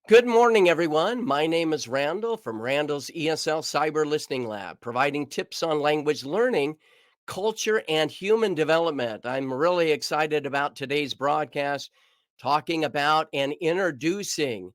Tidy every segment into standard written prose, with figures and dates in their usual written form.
Good morning, everyone. My name is Randall from Randall's ESL Cyber Listening Lab, providing tips on language learning, culture, and human development. I'm really excited about today's broadcast, talking about and introducing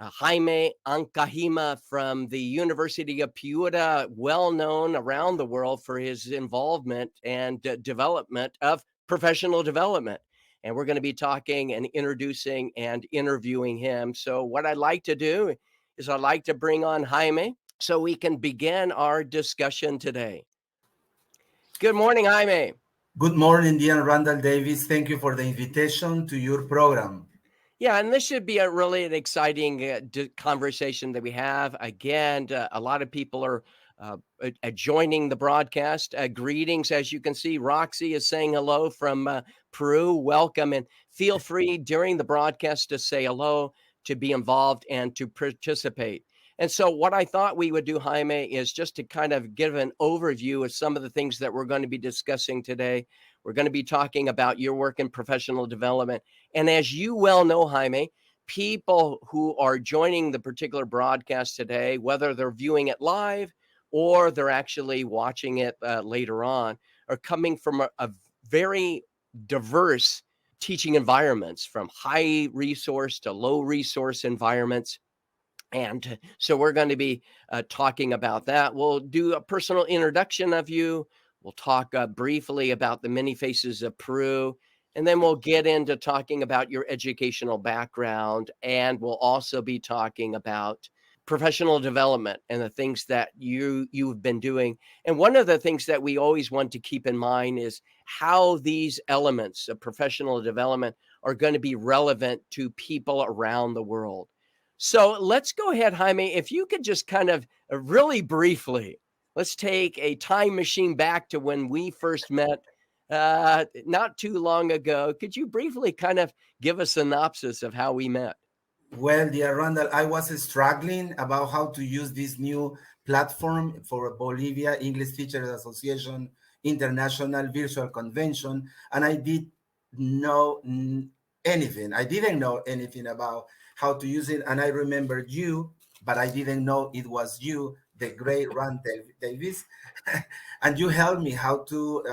Jaime Ancajima from the University of Piura, well known around the world for his involvement and development of professional development. And we're going to be talking and introducing and interviewing him. So, what I'd like to do is I'd like to bring on Jaime so we can begin our discussion today. Good morning, Jaime. Good morning, dear Randall Davis. Thank you for the invitation to your program. Yeah, and this should be a really an exciting conversation that we have. Again, a lot of people are joining the broadcast. Greetings, as you can see, Roxy is saying hello from Peru. Welcome, and feel free during the broadcast to say hello, to be involved, and to participate. And so, what I thought we would do, Jaime, is just to kind of give an overview of some of the things that we're going to be discussing today. We're going to be talking about your work in professional development. And as you well know, Jaime, people who are joining the particular broadcast today, whether they're viewing it live or they're actually watching it later on, are coming from a very diverse teaching environments, from high resource to low resource environments. And so we're going to be talking about that. We'll do a personal introduction of you. We'll talk briefly about the many faces of Peru. And then we'll get into talking about your educational background. And we'll also be talking about professional development and the things that you've been doing. And one of the things that we always want to keep in mind is how these elements of professional development are going to be relevant to people around the world. So let's go ahead, Jaime. If you could just kind of really briefly, let's take a time machine back to when we first met not too long ago. Could you briefly kind of give a synopsis of how we met? Well, dear Randall, I was struggling about how to use this new platform for Bolivia English Teachers Association International Virtual Convention, and I did know anything. I didn't know anything about how to use it, and I remembered you, but I didn't know it was you, the great Randall Davis, and you helped me how to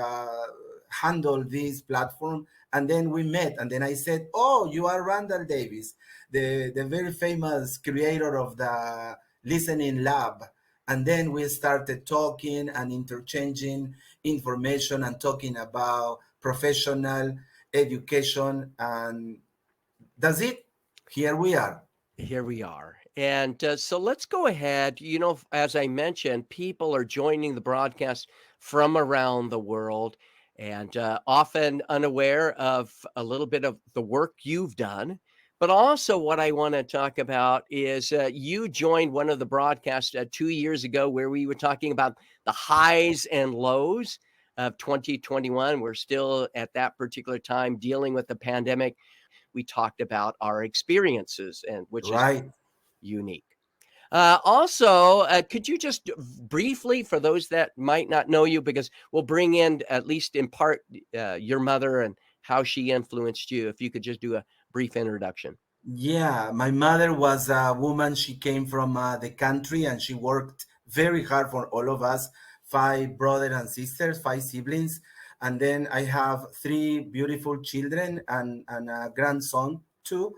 handle this platform. And then we met, and then I said, "Oh, you are Randall Davis, the very famous creator of the listening lab." And then we started talking and interchanging information and talking about professional education, and that's it. Here we are. Here we are. And so let's go ahead. As I mentioned, people are joining the broadcast from around the world and often unaware of a little bit of the work you've done. But also, what I want to talk about is you joined one of the broadcasts 2 years ago where we were talking about the highs and lows of 2021. We're still at that particular time dealing with the pandemic. We talked about our experiences, and which is Right. unique. Also, could you just briefly, for those that might not know you, because we'll bring in, at least in part, your mother and how she influenced you, if you could just do a brief introduction. Yeah, my mother was a woman. She came from the country and she worked very hard for all of us, five brothers and sisters, five siblings. And then I have three beautiful children and a grandson too.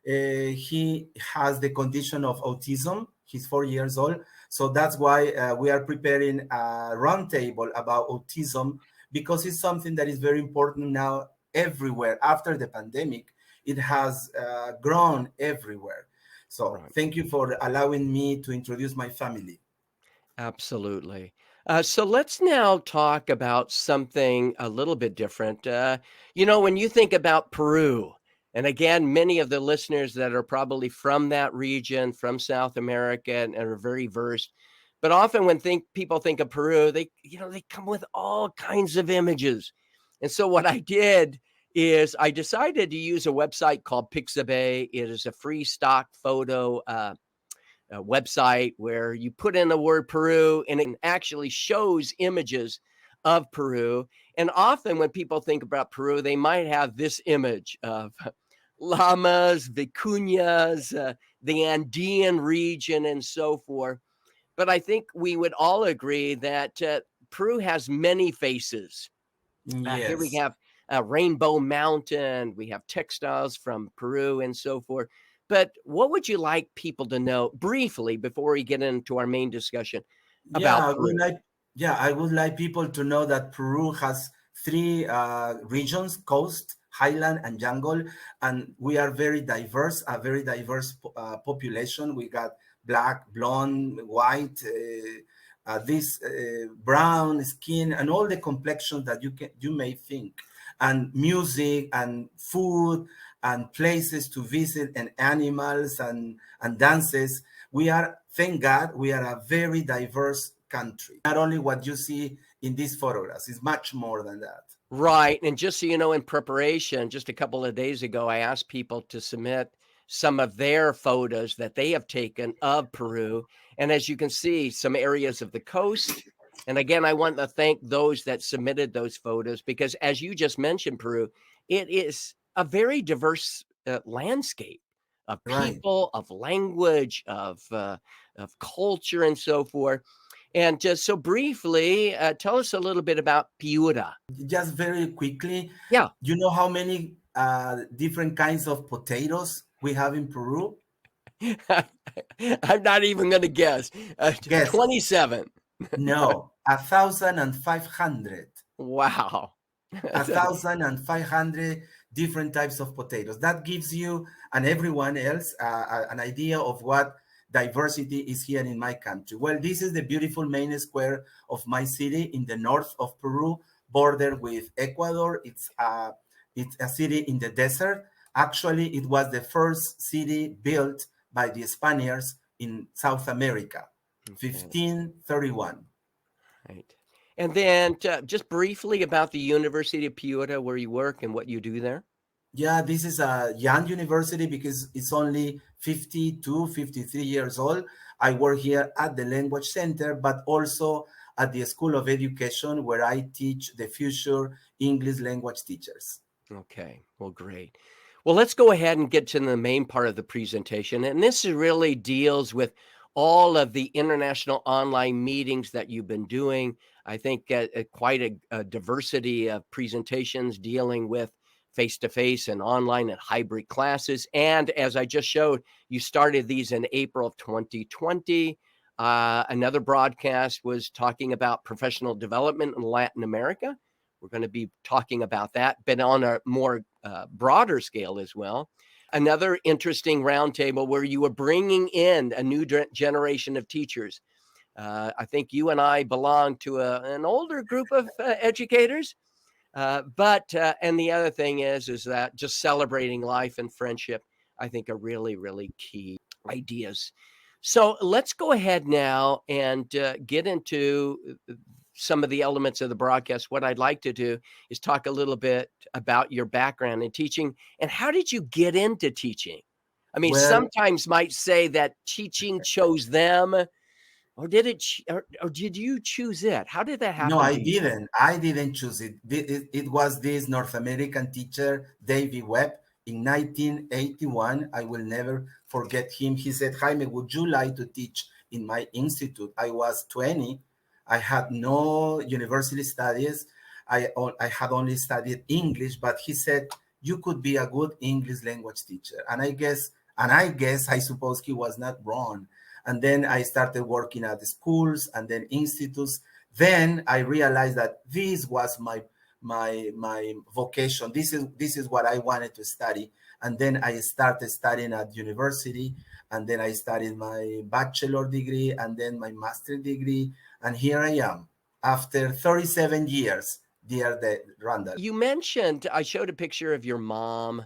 He has the condition of autism. He's 4 years old. So that's why we are preparing a roundtable about autism, because it's something that is very important now everywhere. After the pandemic, it has grown everywhere. So Right. thank you for allowing me to introduce my family. Absolutely. So let's now talk about something a little bit different. When you think about Peru, and again, many of the listeners that are probably from that region, from South America, and are very versed, but often when people think of Peru, they come with all kinds of images. And so what I did is I decided to use a website called Pixabay. It is a free stock photo website where you put in the word Peru and it actually shows images of Peru. And often when people think about Peru, they might have this image of llamas, vicuñas, the Andean region, and so forth. But I think we would all agree that Peru has many faces. Here we Yes. have Rainbow Mountain, we have textiles from Peru, and so forth. But what would you like people to know briefly before we get into our main discussion Yeah, about I would Peru? like yeah, I would like people to know that Peru has three regions: coast, highland, and jungle, and we are very diverse, a very diverse population. We got black, blonde, white, this brown skin, and all the complexions that you may think, and music and food and places to visit and animals and dances. We are, thank God, we are a very diverse country. Not only what you see in these photographs, it's much more than that. Right. And just so you know, in preparation, just a couple of days ago, I asked people to submit some of their photos that they have taken of Peru. And as you can see, some areas of the coast. And again, I want to thank those that submitted those photos because, as you just mentioned, Peru, it is a very diverse landscape of Right. people, of language, of culture, and so forth. And just so briefly, tell us a little bit about Piura. Just very quickly, Yeah. you know how many different kinds of potatoes we have in Peru? I'm not even going to guess. Guess. 27. No, 1,500. Wow. 1,500 different types of potatoes. That gives you and everyone else an idea of what diversity is here in my country. Well, this is the beautiful main square of my city in the north of Peru, bordered with Ecuador. It's a city in the desert. Actually, it was the first city built by the Spaniards in South America, Okay, 1531. right. And then just briefly about the University of Piura, where you work and what you do there. Yeah, this is a young university because it's only 52, 53 years old. I work here at the Language Center, but also at the School of Education, where I teach the future English language teachers. Okay, well, great. Well, let's go ahead and get to the main part of the presentation. And this really deals with all of the international online meetings that you've been doing. I think quite a diversity of presentations dealing with face to face and online and hybrid classes. And as I just showed, you started these in April of 2020. Another broadcast was talking about professional development in Latin America. We're going to be talking about that, but on a more broader scale as well. Another interesting roundtable where you were bringing in a new generation of teachers. I think you and I belong to an older group of educators. And the other thing is that just celebrating life and friendship, I think are really, really key ideas. So let's go ahead now and get into some of the elements of the broadcast. What I'd like to do is talk a little bit about your background in teaching and how did you get into teaching? I mean, Well, sometimes might say that teaching chose them, or did or did you choose it? How did that no, happen I to you? didn't. I didn't choose it. It was this North American teacher, David Webb, in 1981. I will never forget him. He said, Jaime, would you like to teach in my institute? I was 20. I had no university studies. I had only studied English, but he said, you could be a good English language teacher. I suppose he was not wrong. And then I started working at the schools and then institutes. Then I realized that this was my vocation. This is what I wanted to study. And then I started studying at university, and then I studied my bachelor degree and then my master degree. And here I am after 37 years, Randall. You mentioned I showed a picture of your mom,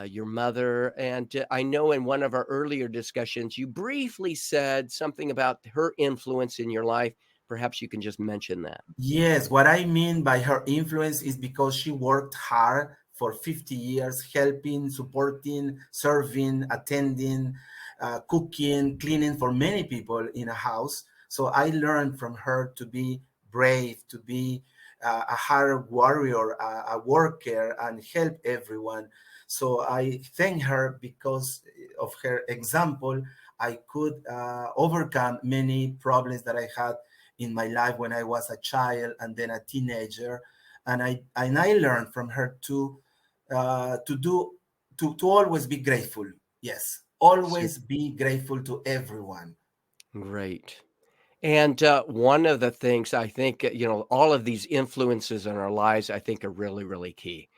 your mother, and I know in one of our earlier discussions, you briefly said something about her influence in your life. Perhaps you can just mention that. Yes, what I mean by her influence is because she worked hard for 50 years, helping, supporting, serving, attending, cooking, cleaning for many people in a house. So I learned from her to be brave, to be a hard warrior, a worker, and help everyone. So I thank her because of her example. I could overcome many problems that I had in my life when I was a child and then a teenager, and I learned from her to do to always be grateful. Yes, always be grateful to everyone. Great. And one of the things I think, all of these influences in our lives, I think are really, really key.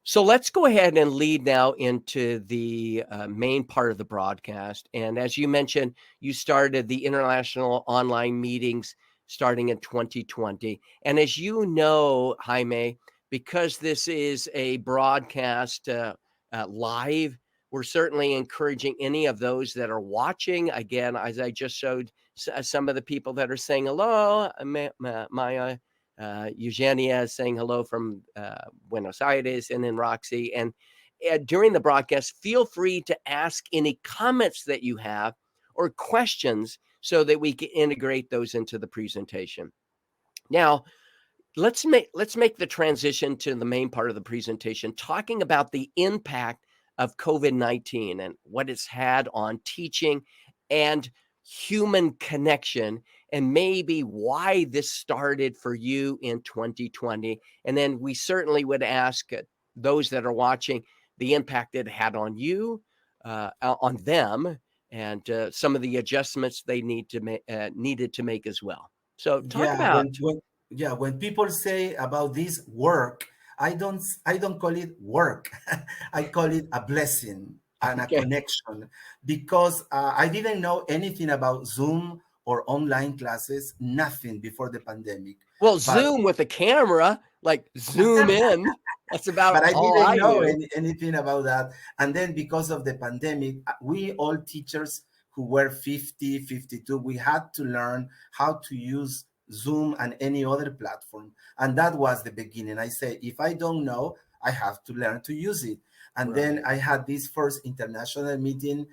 So let's go ahead and lead now into the main part of the broadcast. And as you mentioned, you started the international online meetings starting in 2020. And as you know, Jaime, because this is a broadcast live, we're certainly encouraging any of those that are watching. Again, as I just showed some of the people that are saying hello, Maya, Eugenia is saying hello from Buenos Aires, and then Roxy. And during the broadcast, feel free to ask any comments that you have or questions so that we can integrate those into the presentation. Now, let's make the transition to the main part of the presentation, talking about the impact of COVID-19 and what it's had on teaching and human connection, and maybe why this started for you in 2020. And then we certainly would ask those that are watching the impact it had on you, on them, and some of the adjustments they needed to make as well. So talk Yeah, about. when people say about this work, I don't call it work. I call it a blessing and a Okay. connection, because I didn't know anything about Zoom or online classes, nothing before the pandemic. Well, But Zoom with a camera, like zoom in. That's about but I all didn't I know knew. anything about that. And then because of the pandemic, we all teachers who were 50, 52, we had to learn how to use Zoom and any other platform. And that was the beginning. I said, if I don't know, I have to learn to use it. And then Right. I had this first international meeting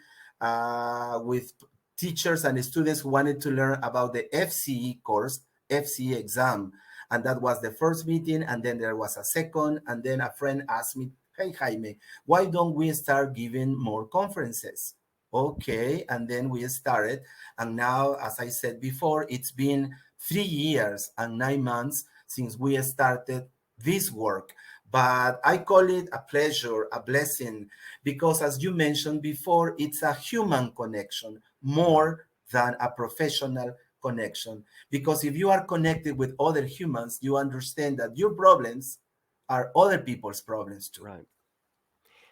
with teachers and students who wanted to learn about the FCE course, FCE exam. And that was the first meeting. And then there was a second. And then a friend asked me, hey, Jaime, why don't we start giving more conferences? Okay. And then we started. And now, as I said before, it's been 3 years and 9 months since we started this work. But I call it a pleasure, a blessing, because as you mentioned before, it's a human connection Right. more than a professional connection. Because if you are connected with other humans, you understand that your problems are other people's problems too. Right.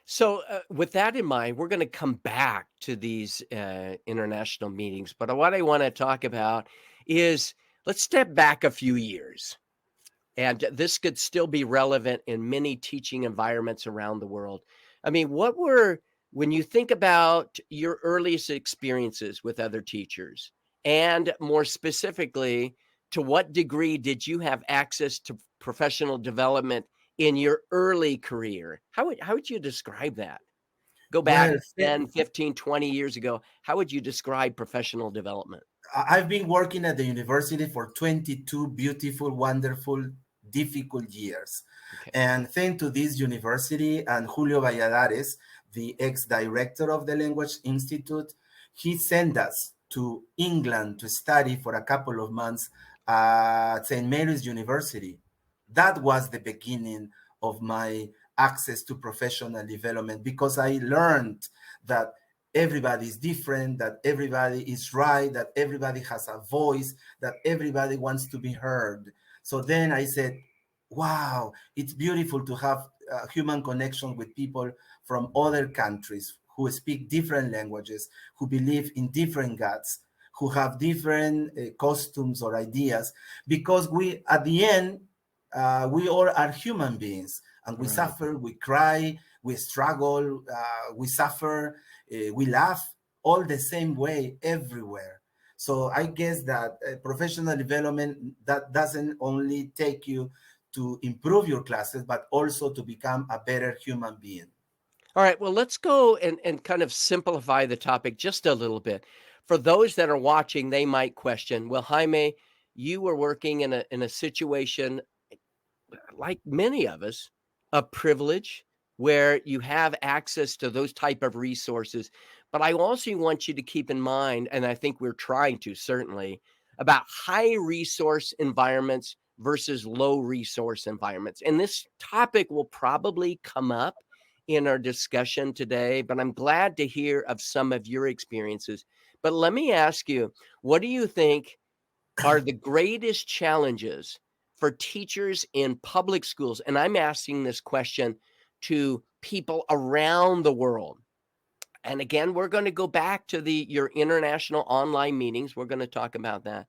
So, with that in mind, we're going to come back to these international meetings. But what I want to talk about is, let's step back a few years. And this could still be relevant in many teaching environments around the world. I mean, when you think about your earliest experiences with other teachers, and more specifically, to what degree did you have access to professional development in your early career? How would you describe that? Go back Well, 10, 15, 20 years ago. How would you describe professional development? I've been working at the university for 22 beautiful, wonderful, difficult years. Okay. And thanks to this university and Julio Valladares, the ex-director of the Language Institute, he sent us to England to study for a couple of months at St. Mary's University. That was the beginning of my access to professional development, because I learned that everybody is different, that everybody is right, that everybody has a voice, that everybody wants to be heard. So then I said, wow, it's beautiful to have a human connection with people from other countries who speak different languages, who believe in different gods, who have different costumes or ideas, because we, at the end, we all are human beings, and we Right. suffer, we cry, we struggle, we suffer, we laugh all the same way everywhere. So I guess that professional development, that doesn't only take you to improve your classes, but also to become a better human being. All right. Well, let's go and kind of simplify the topic just a little bit. For those that are watching, they might question, well, Jaime, you were working in a situation like many of us, of privilege, where you have access to those type of resources. But I also want you to keep in mind, and I think we're trying to certainly, about high resource environments versus low resource environments. And this topic will probably come up in our discussion today, but I'm glad to hear of some of your experiences. But let me ask you, what do you think are the greatest challenges for teachers in public schools? And I'm asking this question to people around the world. And again, we're going to go back to your international online meetings. We're going to talk about that.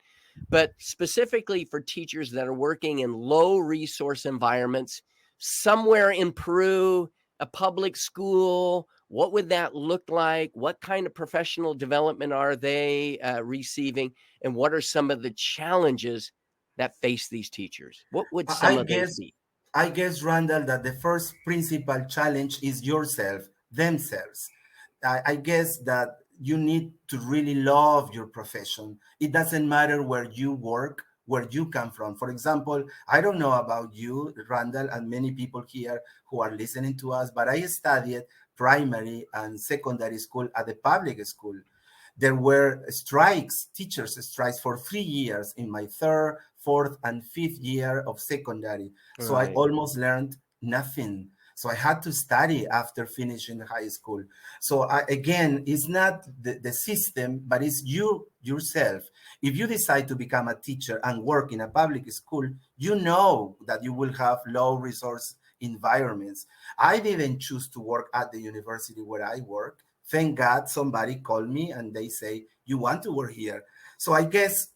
But specifically for teachers that are working in low resource environments, somewhere in Peru, a public school, what would that look like? What kind of professional development are they receiving? And what are some of the challenges that face these teachers? What would I some I of those guess, be? I guess, Randall, that the first principal challenge is yourself, themselves. I guess that you need to really love your profession. It doesn't matter where you work, where you come from. For example, I don't know about you, Randall, and many people here who are listening to us, but I studied primary and secondary school at the public school. There were strikes, teachers' strikes for 3 years in my third, fourth, and fifth year of secondary. So I Right. almost learned nothing. So I had to study after finishing high school. So again, it's not the system, but it's you yourself. If you decide to become a teacher and work in a public school, you know that you will have low resource environments. I didn't choose to work at the university where I work. Thank God somebody called me and they say, you want to work here. So I guess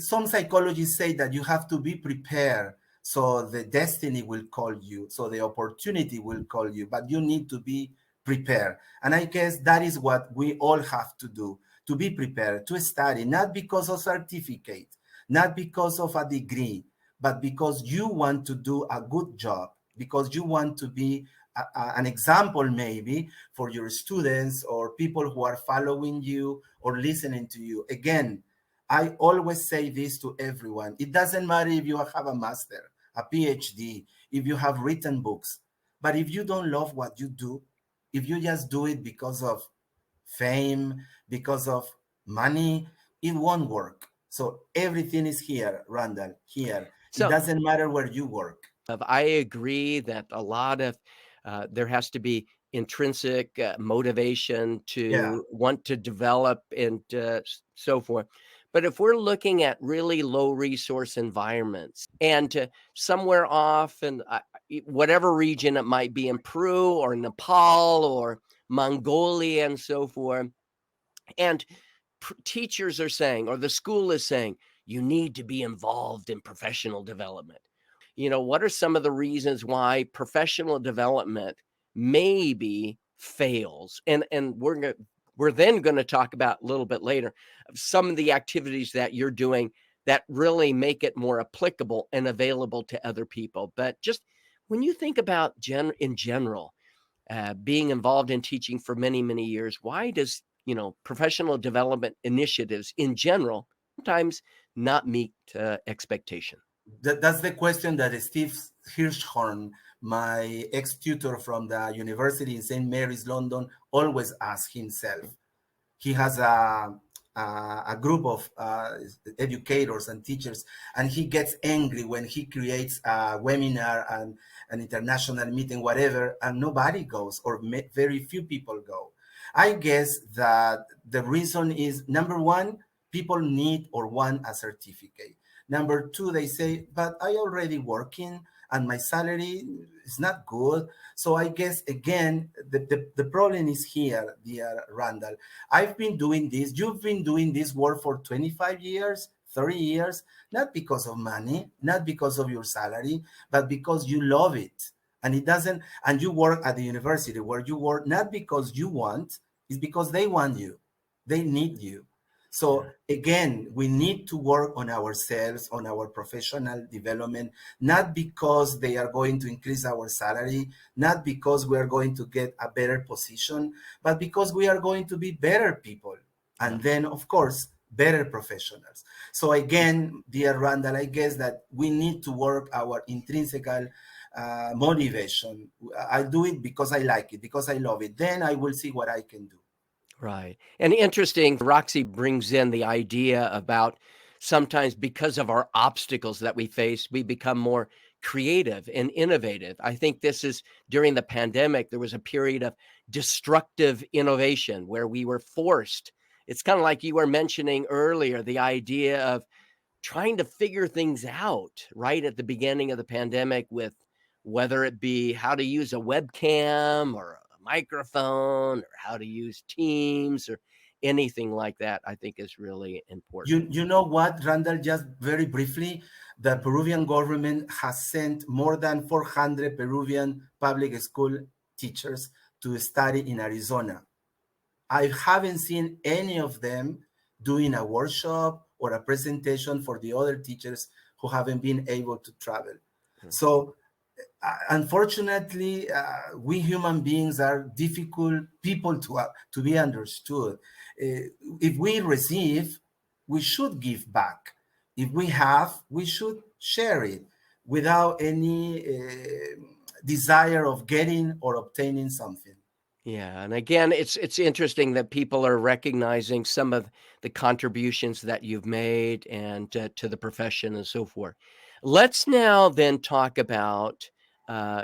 some psychologists say that you have to be prepared. So the destiny will call you. So the opportunity will call you, but you need to be prepared. And I guess that is what we all have to do, to be prepared, to study, not because of certificate, not because of a degree, but because you want to do a good job, because you want to be an example maybe for your students or people who are following you or listening to you. Again, I always say this to everyone. It doesn't matter if you have a master, a PhD, if you have written books, but if you don't love what you do, if you just do it because of fame, because of money, it won't work. So everything is here, Randall, here. It So doesn't matter where you work. I agree that a lot of there has to be intrinsic motivation Yeah. to want to develop and so forth. But if we're looking at really low resource environments and somewhere off in whatever region it might be in Peru or Nepal or Mongolia and so forth, and teachers are saying, or the school is saying, you need to be involved in professional development. What are some of the reasons why professional development maybe fails? And we're then going to talk about a little bit later of some of the activities that you're doing that really make it more applicable and available to other people. But just when you think about in general, being involved in teaching for many, many years, why does, professional development initiatives in general sometimes not meet expectation? That's the question that Steve Hirschhorn, my ex-tutor from the University in St. Mary's, London, always asks himself. He has a group of educators and teachers, and he gets angry when he creates a webinar and an international meeting, whatever, and nobody goes, or very few people go. I guess that the reason is, number one, people need or want a certificate. Number two, they say, but I already working and my salary is not good. So I guess, again, the problem is here, dear Randall. I've been doing this. You've been doing this work for 25 years, 30 years, not because of money, not because of your salary, but because you love it. And it doesn't, and you work at the university where you work not because you want, it's because they want you. They need you. So again, we need to work on ourselves, on our professional development, not because they are going to increase our salary, not because we are going to get a better position, but because we are going to be better people. Yeah. And then, of course, better professionals. So again, dear Randall, I guess that we need to work our intrinsic motivation. I do it because I like it, because I love it. Then I will see what I can do. Right. And interesting, Roxy brings in the idea about sometimes because of our obstacles that we face, we become more creative and innovative. I think this is during the pandemic, there was a period of destructive innovation where we were forced. It's kind of like you were mentioning earlier, the idea of trying to figure things out right at the beginning of the pandemic with whether it be how to use a webcam or a microphone or how to use Teams or anything like that, I think is really important. You know what, Randall, just very briefly, the Peruvian government has sent more than 400 Peruvian public school teachers to study in Arizona. I haven't seen any of them doing a workshop or a presentation for the other teachers who haven't been able to travel. Hmm. So, unfortunately, we human beings are difficult people to be understood. If we receive, we should give back. If we have, we should share it without any desire of getting or obtaining something. Yeah, and again, it's interesting that people are recognizing some of the contributions that you've made and to the profession and so forth. Let's now then talk about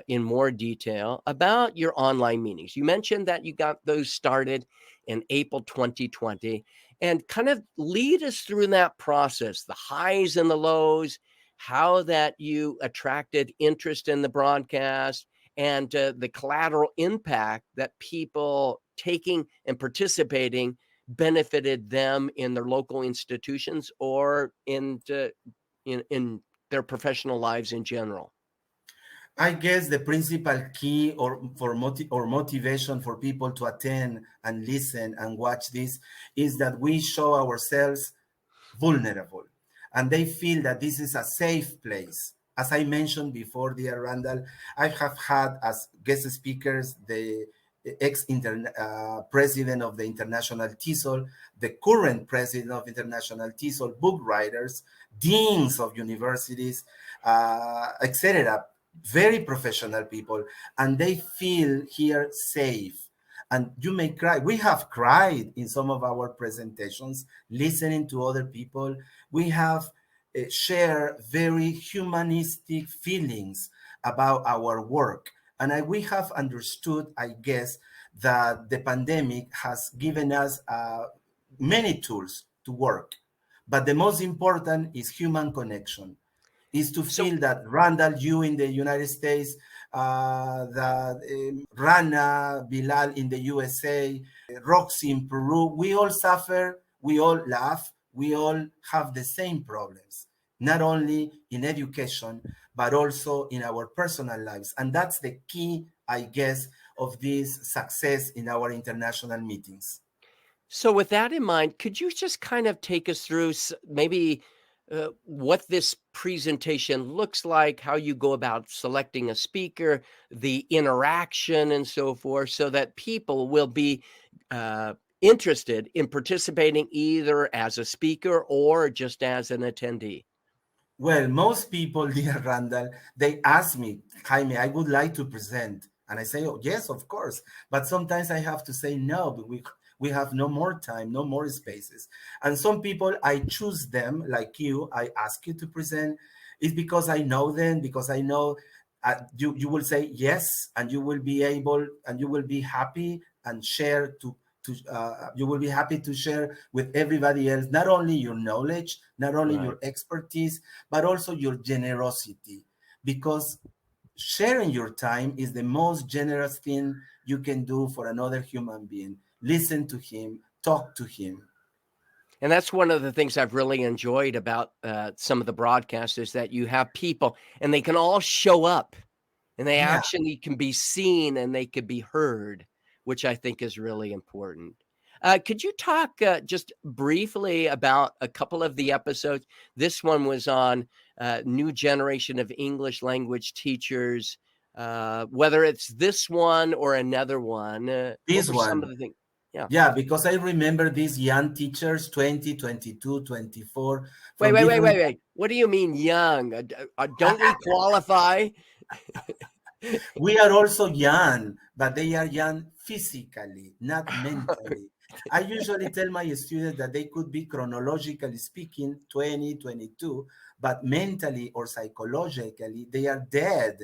in more detail about your online meetings. You mentioned that you got those started in April 2020, and kind of lead us through that process, the highs and the lows, how that you attracted interest in the broadcast and the collateral impact that people taking and participating benefited them in their local institutions or in their professional lives in general. I guess the principal key or motivation for people to attend and listen and watch this is that we show ourselves vulnerable and they feel that this is a safe place. As I mentioned before, dear Randall, I have had as guest speakers the president of the International TESOL, the current president of International TESOL, book writers, deans of universities, etc. Very professional people, and they feel here safe. And you may cry. We have cried in some of our presentations, listening to other people. We have shared very humanistic feelings about our work. And we have understood, I guess, that the pandemic has given us many tools to work. But the most important is human connection, is to So feel that Randall, you in the United States, that Rana, Bilal in the USA, Roxy in Peru, we all suffer, we all laugh, we all have the same problems, not only in education, but also in our personal lives. And that's the key, I guess, of this success in our international meetings. So, with that in mind, could you just kind of take us through maybe what this presentation looks like, how you go about selecting a speaker, the interaction, and so forth, so that people will be interested in participating either as a speaker or just as an attendee? Well, most people, dear Randall, they ask me, Jaime, I would like to present. And I say, oh, yes, of course. But sometimes I have to say no, but we have no more time, no more spaces. And some people, I choose them, like you, I ask you to present. It's because I know them, because I know you will say yes, and you will be able, and you will be happy and share you will be happy to share with everybody else, not only your knowledge, not only Right. your expertise, but also your generosity. Because sharing your time is the most generous thing you can do for another human being. Listen to him, talk to him. And that's one of the things I've really enjoyed about some of the broadcasts is that you have people and they can all show up and they Yeah. actually can be seen and they could be heard, which I think is really important. Could you talk just briefly about a couple of the episodes? This one was on new generation of English language teachers. Whether it's this one or another one, what This were some of one. the things? Yeah. Yeah, because I remember these young teachers, 20, 22, 24, Wait, from wait, wait, different. wait, wait. What do you mean young? Don't we qualify? We are also young, but they are young physically, not mentally. I usually tell my students that they could be chronologically speaking 20, 22, but mentally or psychologically, they are dead.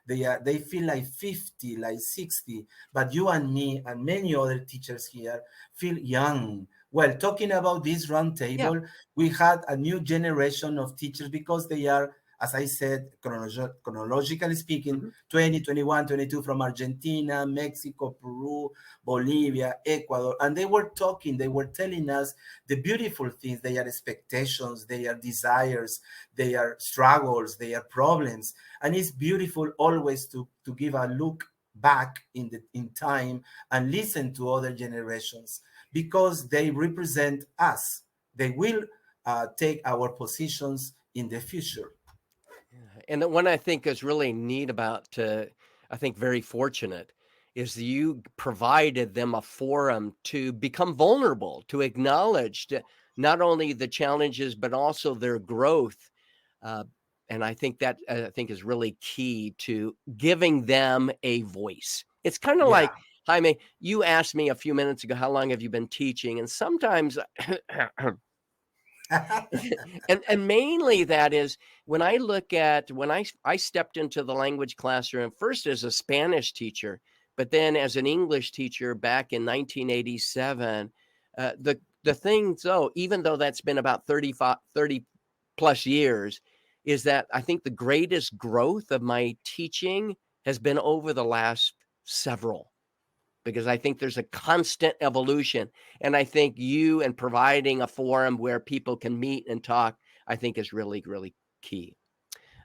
They feel like 50, like 60. But you and me and many other teachers here feel young. Well, talking about this Yeah. roundtable, we had a new generation of teachers because they are, as I said, chronologically speaking, Mhm. 20, 21, 22 from Argentina, Mexico, Peru, Bolivia, Ecuador. And they were talking, they were telling us the beautiful things, their expectations, their desires, their struggles, their problems. And it's beautiful always to give a look back in time and listen to other generations because they represent us. They will take our positions in the future. And the one I think is really neat about, I think very fortunate, is you provided them a forum to become vulnerable, to acknowledge not only the challenges but also their growth. Uh, and I think that I think is really key to giving them a voice. It's kind of Yeah. like Jaime, you asked me a few minutes ago, how long have you been teaching? And sometimes and mainly that is when I look at when I stepped into the language classroom first as a Spanish teacher, but then as an English teacher back in 1987. The thing, though, even though that's been about 30 plus years, is that I think the greatest growth of my teaching has been over the last several, because I think there's a constant evolution. And I think you and providing a forum where people can meet and talk, I think is really, really key.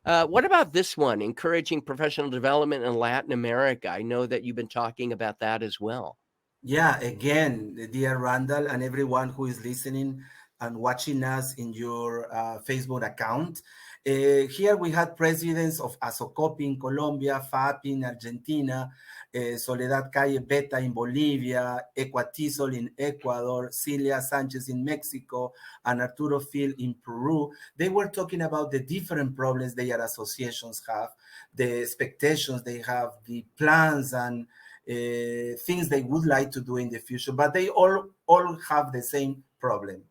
What about this one? Encouraging professional development in Latin America. I know that you've been talking about that as well. Yeah, again, dear Randall and everyone who is listening and watching us in your Facebook account. Here we had presidents of ASOCOPI in Colombia, FAPI in Argentina, Soledad Calle Beta in Bolivia, Equatisol in Ecuador, Celia Sanchez in Mexico, and Arturo Phil in Peru. They were talking about the different problems their associations have, the expectations they have, the plans and things they would like to do in the future, but they all have the same problem.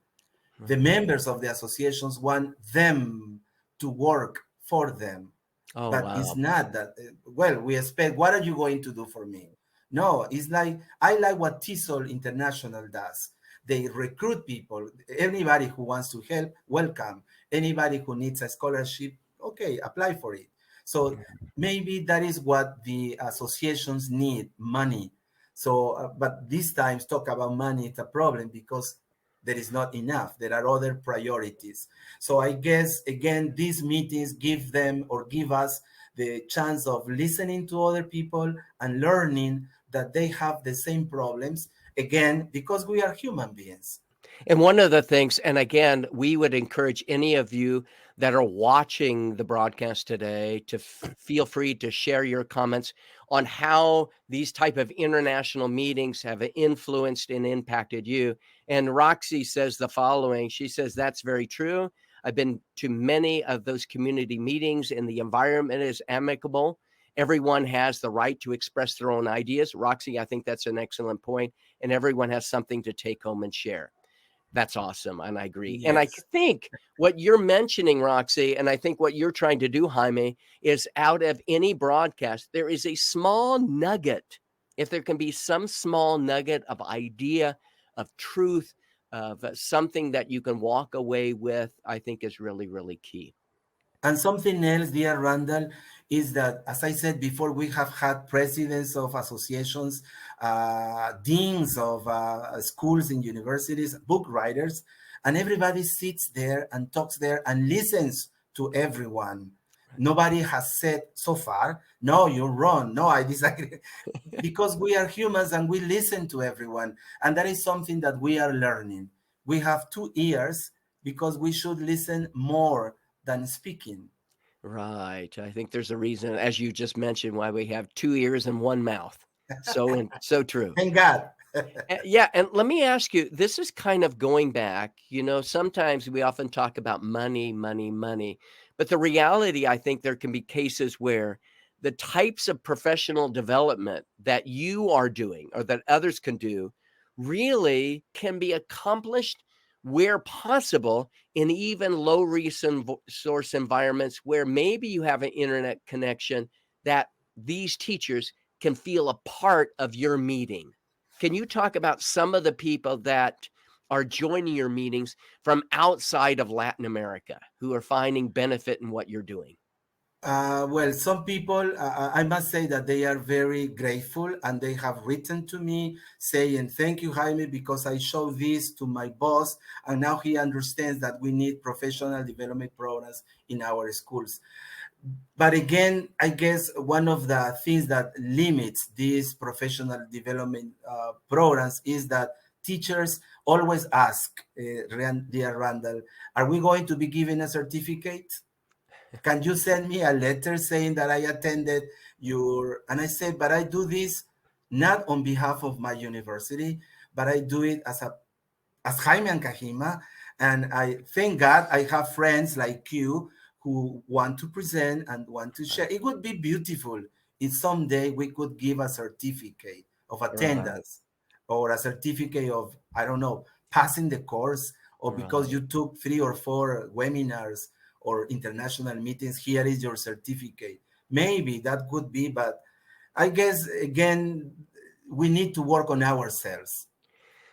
The Right. members of the associations want them to work for them, Oh, but it's wow. not that. Well, we expect. What are you going to do for me? No, it's like I like what TESOL International does. They recruit people. Anybody who wants to help, welcome. Anybody who needs a scholarship, okay, apply for it. So maybe that is what the associations need, money. So, but these times talk about money, it's a problem because there is not enough. There are other priorities. So I guess, again, these meetings give them or give us the chance of listening to other people and learning that they have the same problems, again, because we are human beings. And one of the things, and again, we would encourage any of you that are watching the broadcast today to feel free to share your comments on how these type of international meetings have influenced and impacted you. And Roxy says the following. She says, that's very true. I've been to many of those community meetings and the environment is amicable. Everyone has the right to express their own ideas. Roxy, I think that's an excellent point. And everyone has something to take home and share. That's awesome, and I agree. And I Yes. think what you're mentioning, Roxy, and I think what you're trying to do, Jaime, is out of any broadcast, there is a small nugget. If there can be some small nugget of idea, of truth, of something that you can walk away with, I think is really, really key. And something else, dear Randall, is that, as I said before, we have had presidents of associations, deans of schools and universities, book writers, and everybody sits there and talks there and listens to everyone. Nobody has said so far, no, you're wrong. No, I disagree. Because we are humans and we listen to everyone. And that is something that we are learning. We have two ears because we should listen more than speaking. Right. I think there's a reason, as you just mentioned, why we have two ears and one mouth. So true. Thank God. Yeah, and let me ask you, this is kind of going back, sometimes we often talk about money, money, money, but the reality, I think there can be cases where the types of professional development that you are doing or that others can do really can be accomplished where possible in even low resource environments where maybe you have an internet connection that these teachers can feel a part of your meeting. Can you talk about some of the people that are joining your meetings from outside of Latin America who are finding benefit in what you're doing? Well, some people, I must say that they are very grateful and they have written to me saying, thank you, Jaime, because I showed this to my boss and now he understands that we need professional development programs in our schools. But again, I guess one of the things that limits these professional development programs is that teachers always ask, dear Randall, are we going to be given a certificate? Can you send me a letter saying that I attended your, and I said, but I do this not on behalf of my university, but I do it as Jaime Ancajima. And I thank God I have friends like you who want to present and want to share. It would be beautiful if someday we could give a certificate of Right, attendance or a certificate of, I don't know, passing the course, or because right. you took 3 or 4 webinars or international meetings, here is your certificate. Maybe that could be, but I guess, again, we need to work on ourselves.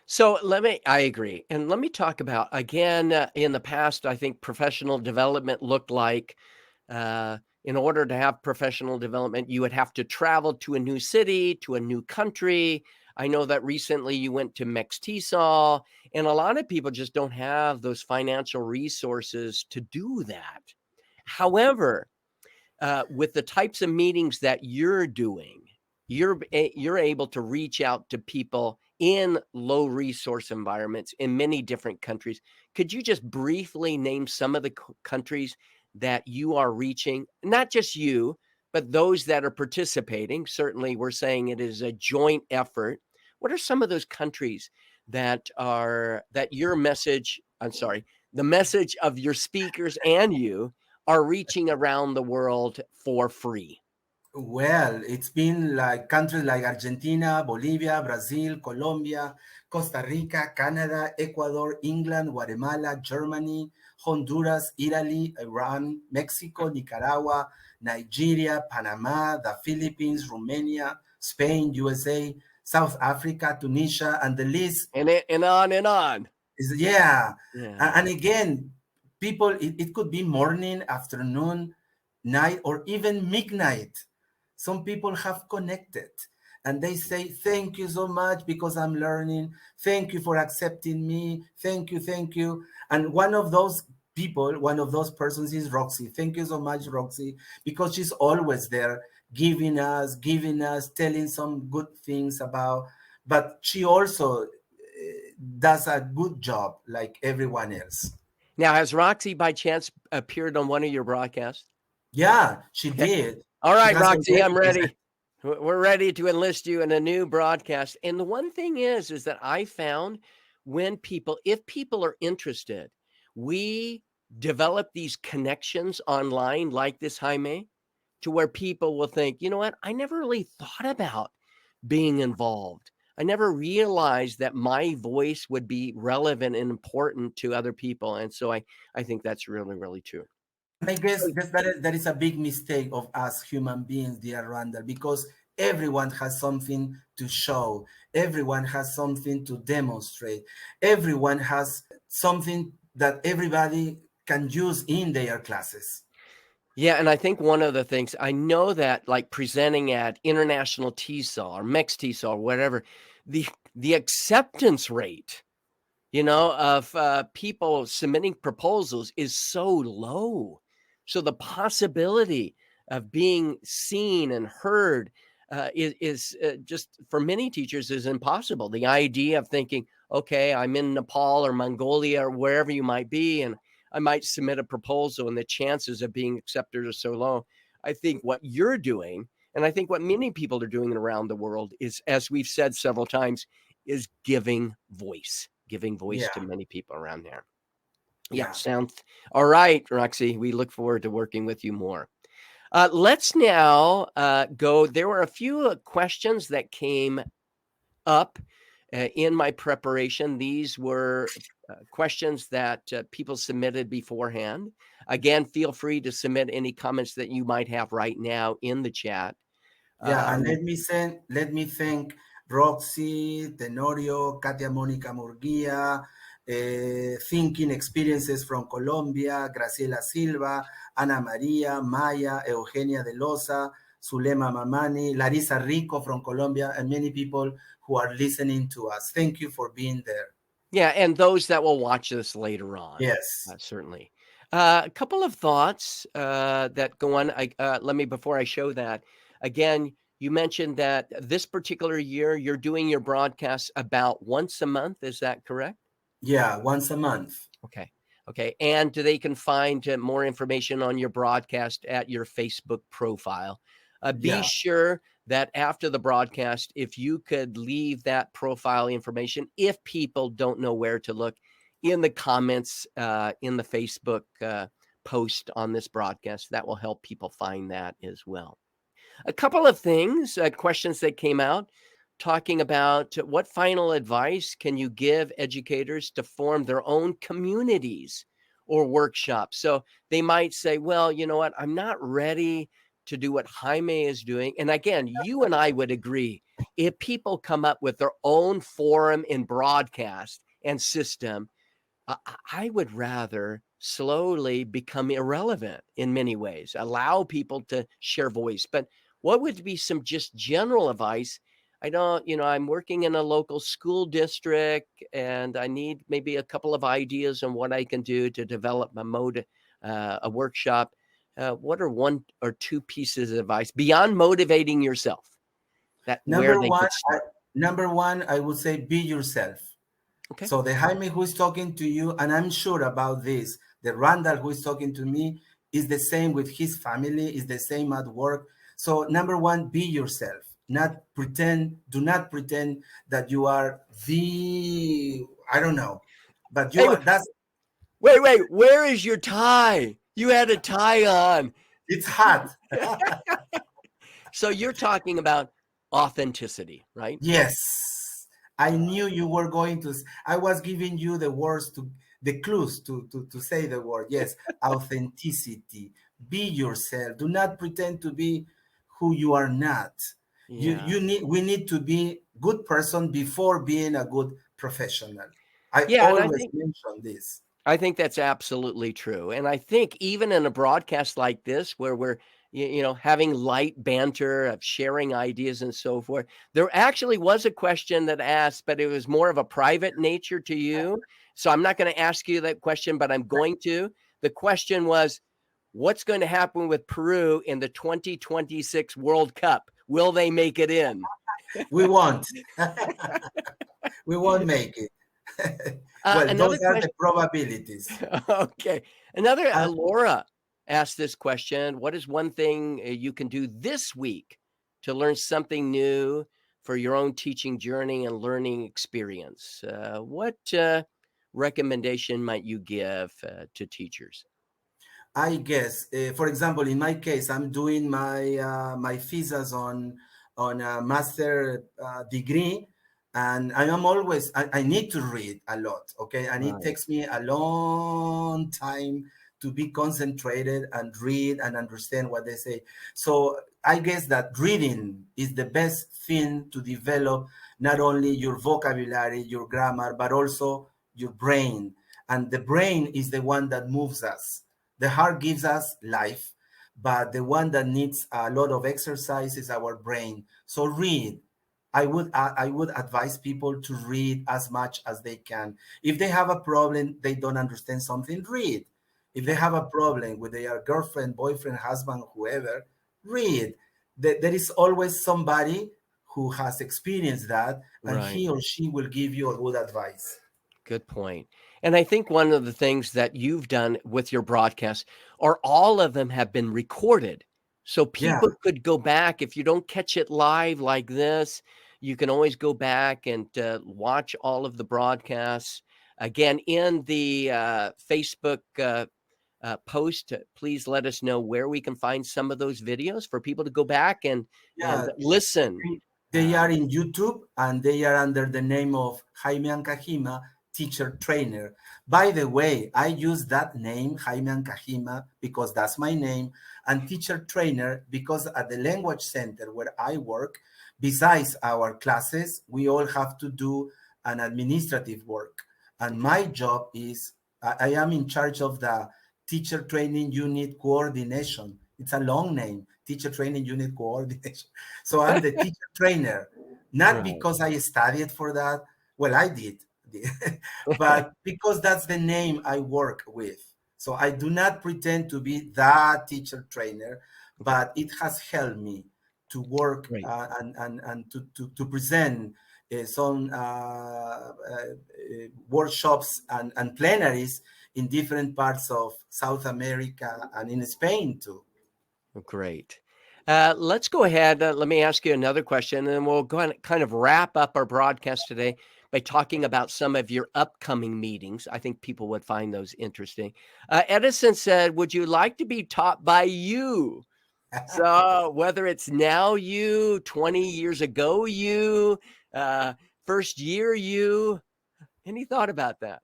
So I agree. And let me talk about again, in the past, I think professional development looked like in order to have professional development, you would have to travel to a new city, to a new country. I know that recently you went to Mextiso, and a lot of people just don't have those financial resources to do that. However, with the types of meetings that you're doing, you're able to reach out to people in low resource environments in many different countries. Could you just briefly name some of the countries that you are reaching? Not just you, but those that are participating. Certainly, we're saying it is a joint effort. What are some of those countries that your message? I'm sorry, the message of your speakers and you are reaching around the world for free. Well, it's been like countries like Argentina, Bolivia, Brazil, Colombia, Costa Rica, Canada, Ecuador, England, Guatemala, Germany, Honduras, Italy, Iran, Mexico, Nicaragua, Nigeria, Panama, the Philippines, Romania, Spain, USA, South Africa, Tunisia, and the list And on and on. is, yeah. Yeah. And again, people, it could be morning, afternoon, night, or even midnight. Some people have connected and they say, thank you so much because I'm learning. Thank you for accepting me. Thank you, thank you. And one of those people, one of those persons is Roxy. Thank you so much, Roxy, because she's always there giving us, telling some good things about, but she also does a good job like everyone else. Now, has Roxy by chance appeared on one of your broadcasts? Yeah, she did. All She right, has Roxy, already I'm presented. ready. We're ready to enlist you in a new broadcast. And the one thing is that I found if people are interested, we develop these connections online like this, Jaime, to where people will think, you know what? I never really thought about being involved. I never realized that my voice would be relevant and important to other people. And so I think that's really, really true. And I guess that is a big mistake of us human beings, dear Randall, because everyone has something to show, everyone has something to demonstrate, everyone has something that everybody can use in their classes. Yeah, and I think one of the things I know that like presenting at international TESOL or Mex TESOL or whatever, the the acceptance rate, of people submitting proposals is so low. So the possibility of being seen and heard is just for many teachers is impossible. The idea of thinking, okay, I'm in Nepal or Mongolia or wherever you might be, and I might submit a proposal, and the chances of being accepted are so low. I think what you're doing, and I think what many people are doing around the world is, as we've said several times, is giving voice to Yeah, many people around there. Yeah, yeah. sounds all right, Roxy. We look forward to working with you more. Let's now go. There were a few questions that came up in my preparation. These were questions that people submitted beforehand. Again, feel free to submit any comments that you might have right now in the chat. Yeah, and let me thank Roxy, Tenorio, Katia Mónica Murguía, Thinking Experiences from Colombia, Graciela Silva, Ana María, Maya, Eugenia de Loza, Zulema Mamani, Larissa Rico from Colombia, and many people who are listening to us. Thank you for being there. Yeah, and those that will watch this later on. Yes. Certainly. A couple of thoughts that go on. Let me, before I show that, again, you mentioned that this particular year you're doing your broadcasts about once a month. Is that correct? Yeah, once a month. Okay. Okay. And they can find more information on your broadcast at your Facebook profile. Be sure that after the broadcast, if you could leave that profile information, if people don't know where to look, in the comments in the Facebook post on this broadcast, that will help people find that as well. A couple of things, questions that came out talking about what final advice can you give educators to form their own communities or workshops? So they might say, well, you know what, I'm not ready to do what Jaime is doing. And again, you and I would agree, if people come up with their own forum and broadcast and system, I would rather slowly become irrelevant in many ways, allow people to share voice. But what would be some just general advice? I don't, I'm working in a local school district and I need maybe a couple of ideas on what I can do to develop a workshop. What are one or two pieces of advice beyond motivating yourself that where they could start? Number one, I would say be yourself. Okay. So the Jaime who is talking to you, and I'm sure about this, the Randall who is talking to me is the same with his family, is the same at work. So number one, be yourself. Not pretend, do not pretend that you are I don't know, but you are, that's. Wait, where is your tie? You had a tie on. It's hot. So you're talking about authenticity, right? Yes. I knew you were going to, I was giving you the words the clues to say the word. Yes. Authenticity. Be yourself. Do not pretend to be who you are not. Yeah. We need to be good person before being a good professional. I Yeah, and always mention this. I think that's absolutely true. And I think even in a broadcast like this, where we're, having light banter of sharing ideas and so forth, there actually was a question that asked, but it was more of a private nature to you. So I'm not going to ask you that question, but I'm going to. The question was, what's going to happen with Peru in the 2026 World Cup? Will they make it in? We won't. We won't make it. Well, those are the probabilities. Okay. Laura asked this question. What is one thing you can do this week to learn something new for your own teaching journey and learning experience? What recommendation might you give to teachers? I guess, for example, in my case, I'm doing my thesis on a master degree, and I need to read a lot, okay? And it takes me a long time to be concentrated and read and understand what they say. So I guess that reading is the best thing to develop not only your vocabulary, your grammar, but also your brain. And the brain is the one that moves us. The heart gives us life, but the one that needs a lot of exercise is our brain. So read. I would advise people to read as much as they can. If they have a problem, they don't understand something, read. If they have a problem with their girlfriend, boyfriend, husband, whoever, read. There is always somebody who has experienced that, and he or she will give you a good advice. Good point. And I think one of the things that you've done with your broadcast are all of them have been recorded. So people could go back. If you don't catch it live like this, you can always go back and watch all of the broadcasts. Again, in the Facebook post, please let us know where we can find some of those videos for people to go back and Yeah, listen. they are in YouTube and they are under the name of Jaime Ancajima, teacher trainer. By the way, I use that name, Jaime Ancajima, because that's my name, and teacher trainer because at the language center where I work, besides our classes, we all have to do an administrative work. And my job is I am in charge of the teacher training unit coordination. It's a long name, teacher training unit coordination. So I'm the teacher trainer, not Right. because I studied for that. Well, I did, but because that's the name I work with. So I do not pretend to be the teacher trainer, Okay. but it has helped me to work Great. and to present some workshops and plenaries in different parts of South America and in Spain too. Great. Let's go ahead. Let me ask you another question, and then we'll go and kind of wrap up our broadcast today by talking about some of your upcoming meetings. I think people would find those interesting. Edison said, "Would you like to be taught by you?" So whether it's now you, 20 years ago you, uh, first year you, any thought about that?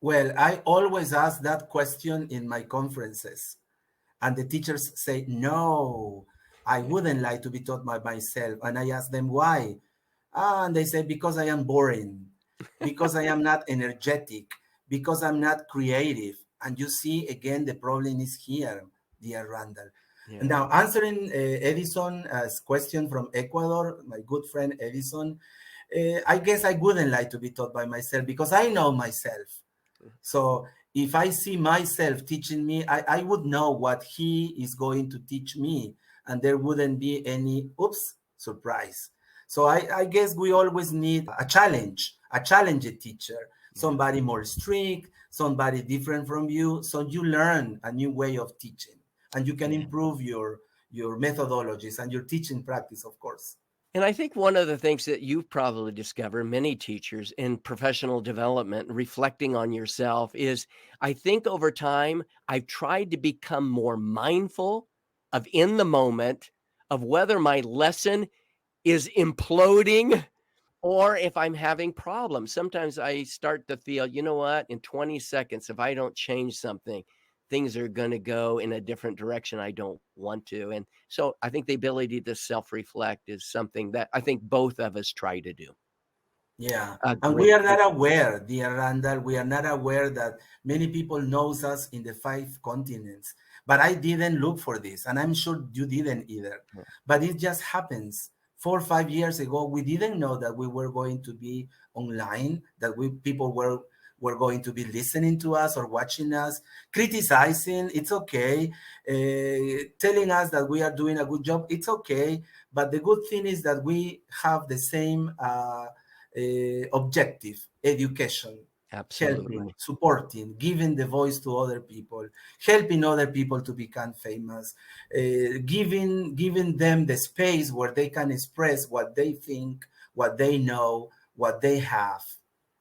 Well, I always ask that question in my conferences, and the teachers say, no, I Yeah. wouldn't like to be taught by myself. And I ask them why. And they say, because I am boring, because I am not energetic, because I'm not creative. And you see, again, the problem is here, dear Randall. And Yeah. now, answering Edison's question from Ecuador, my good friend Edison, I guess I wouldn't like to be taught by myself because I know myself. So if I see myself teaching me, I would know what he is going to teach me, and there wouldn't be any oops surprise. So I guess we always need a challenged teacher, Yeah. somebody more strict, somebody different from you, so you learn a new way of teaching, and you can Yeah. improve your methodologies and your teaching practice, of course. And I think one of the things that you've probably discovered, many teachers in professional development, reflecting on yourself, is I think over time, I've tried to become more mindful of in the moment of whether my lesson is imploding or if I'm having problems. Sometimes I start to feel, you know what, in 20 seconds, if I don't change something, things are going to go in a different direction I don't want to. And so I think the ability to self reflect is something that I think both of us try to do. Yeah, and we Great, are not great. aware, dear Randall, we are not aware that many people knows us in the 5 continents. But I didn't look for this, and I'm sure you didn't either. But it just happens. 4 or 5 years ago, we didn't know that we were going to be online, that we people were going to be listening to us or watching us, criticizing. It's okay, telling us that we are doing a good job. It's okay. But the good thing is that we have the same. Objective education, helping, Absolutely. supporting, giving the voice to other people, helping other people to become famous, giving them the space where they can express what they think, what they know, what they have,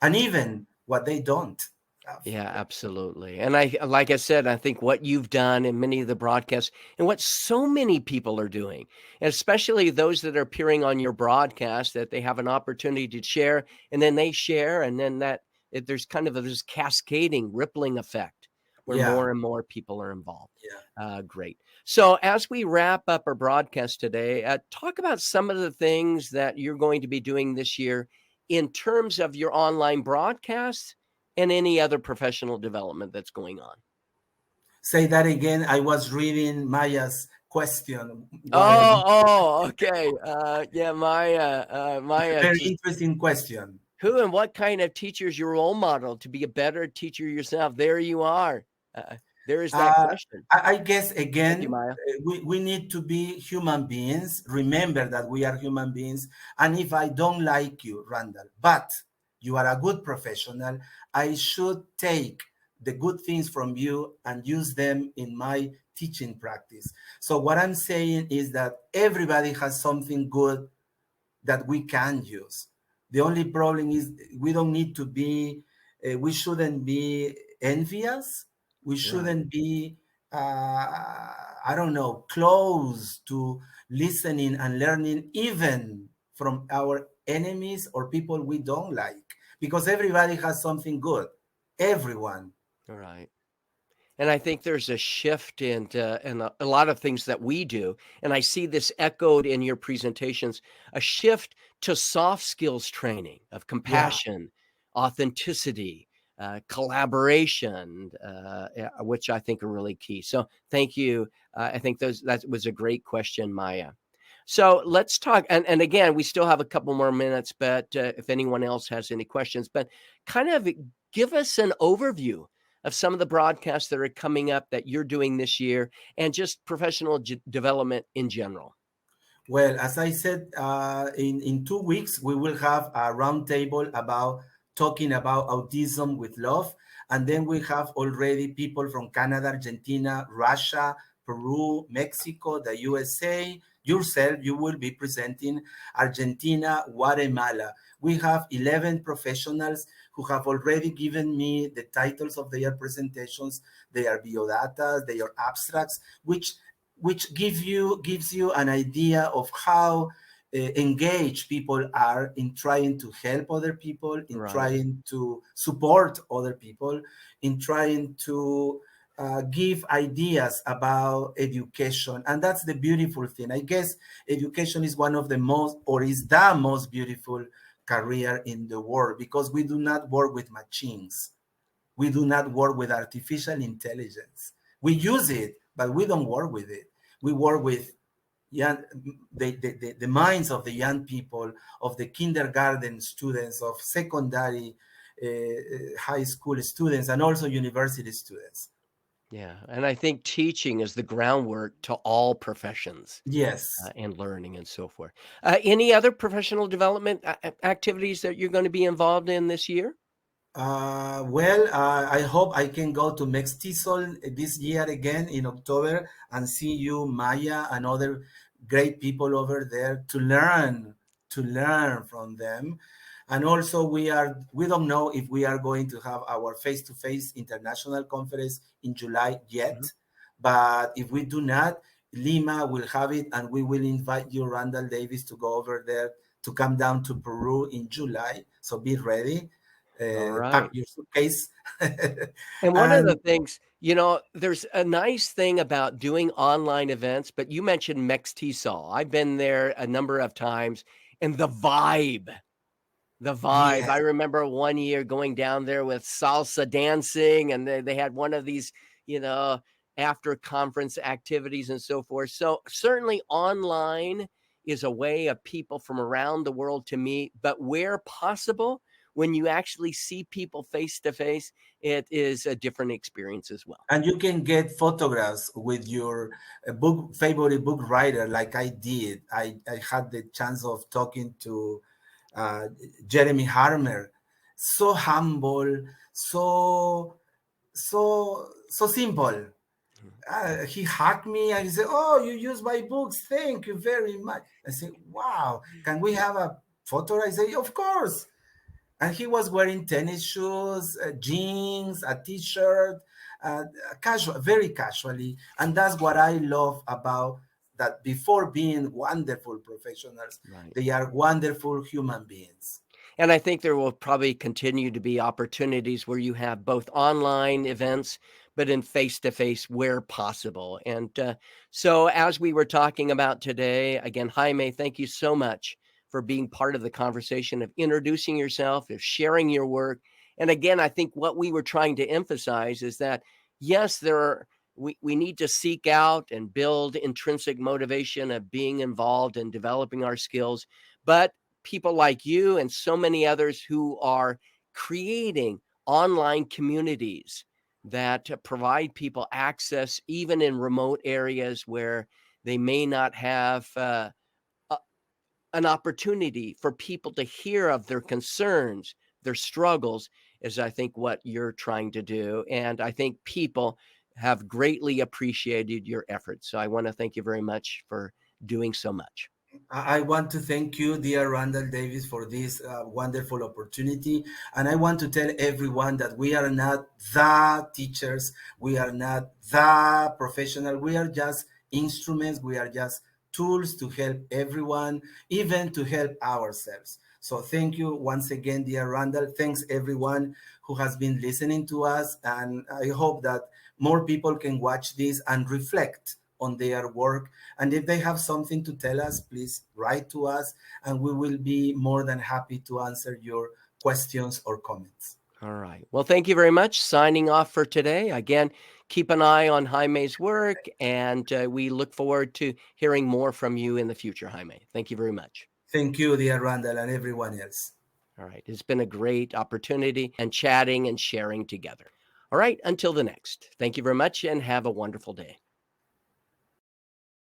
and even what they don't have. Yeah, absolutely. And I, like I said, I think what you've done in many of the broadcasts and what so many people are doing, and especially those that are appearing on your broadcast, that they have an opportunity to share and then they share, and then there's kind of this cascading, rippling effect where Yeah, more and more people are involved. yeah. Great. So as we wrap up our broadcast today, talk about some of the things that you're going to be doing this year in terms of your online broadcasts and any other professional development that's going on. Say that again. I was reading Maya's question while Okay. Yeah, Maya, very just interesting question. who and what kind of teacher is your role model to be a better teacher yourself? There you are. There is that Uh, question. I guess Thank you, again, Maya. we need to be human beings. Remember that we are human beings. And if I don't like you, Randall, but you are a good professional, I should take the good things from you and use them in my teaching practice. So, what I'm saying is that everybody has something good that we can use. The only problem is we don't need to be, we shouldn't be envious. We Right. shouldn't be, I don't know, close to listening and learning even from our enemies or people we don't like, because everybody has something good. Everyone. All right. And I think there's a shift in a lot of things that we do, and I see this echoed in your presentations, a shift to soft skills training of Yeah. compassion, authenticity, collaboration, which I think are really key. So thank you. I think that was a great question, Maya. So let's talk. And again, we still have a couple more minutes, but if anyone else has any questions, but kind of give us an overview of some of the broadcasts that are coming up that you're doing this year and just professional development in general. Well, as I said, in 2 weeks, we will have a roundtable about talking about autism with love. And then we have already people from Canada, Argentina, Russia, Peru, Mexico, the USA. Yourself, you will be presenting Argentina, Guatemala. We have 11 professionals who have already given me the titles of their presentations, their biodata, their abstracts, which gives you an idea of how engaged people are in trying to help other people, in Right. trying to support other people, in trying to give ideas about education. And that's the beautiful thing. I guess education is one of the most, or is the most beautiful career in the world, because we do not work with machines. We do not work with artificial intelligence. We use it, but we don't work with it. We work with young, the minds of the young people, of the kindergarten students, of secondary, high school students, and also university students. Yeah. And I think teaching is the groundwork to all professions Yes. and learning and so forth. Any other professional development activities that you're going to be involved in this year? Well, I hope I can go to Mextisol this year again in October and see you, Maya, and other great people over there to learn from them. And also, we don't know if we are going to have our face-to-face international conference in July Mhm. yet, but if we do not, Lima will have it, and we will invite you, Randall Davis, to go over there to come down to Peru in July. So be ready, All pack right. your suitcase. And one of the And things, there's a nice thing about doing online events, but you mentioned Mextisol. I've been there a number of times, and the vibe. I yes, remember one year going down there with salsa dancing, and they had one of these, you know, after conference activities and so forth. So certainly online is a way of people from around the world to meet, but where possible, when you actually see people face to face, it is a different experience as well. and you can get photographs with your favorite book writer, like I did. I had the chance of talking to uh, Jeremy Harmer, so humble, so simple. He hugged me and he said, "Oh, you use my books. Thank you very much." I said, "Wow, can we have a photo?" I said, "Of course." And he was wearing tennis shoes, jeans, a t-shirt, casual, very casually. And that's what I love about that. Before being wonderful professionals, Right. they are wonderful human beings. And I think there will probably continue to be opportunities where you have both online events, but in face to face where possible. And so, as we were talking about today, again, Jaime, thank you so much for being part of the conversation, of introducing yourself, of sharing your work. And again, I think what we were trying to emphasize is that, yes, we need to seek out and build intrinsic motivation of being involved and developing our skills, but people like you and so many others who are creating online communities that provide people access even in remote areas where they may not have a- an opportunity for people to hear of their concerns, their struggles, is I think what you're trying to do. And I think people have greatly appreciated your efforts. So I want to thank you very much for doing so much. I want to thank you, dear Randall Davis, for this wonderful opportunity. And I want to tell everyone that we are not the teachers, we are not the professional, we are just instruments, we are just tools to help everyone, even to help ourselves. So thank you once again, dear Randall. Thanks everyone who has been listening to us. And I hope that more people can watch this and reflect on their work. And if they have something to tell us, please write to us, and we will be more than happy to answer your questions or comments. All right. Well, thank you very much. Signing off for today. Again, keep an eye on Jaime's work, and we look forward to hearing more from you in the future, Jaime. Thank you very much. Thank you, dear Randall, and everyone else. All right. It's been a great opportunity and chatting and sharing together. All right. Until the next. Thank you very much and have a wonderful day.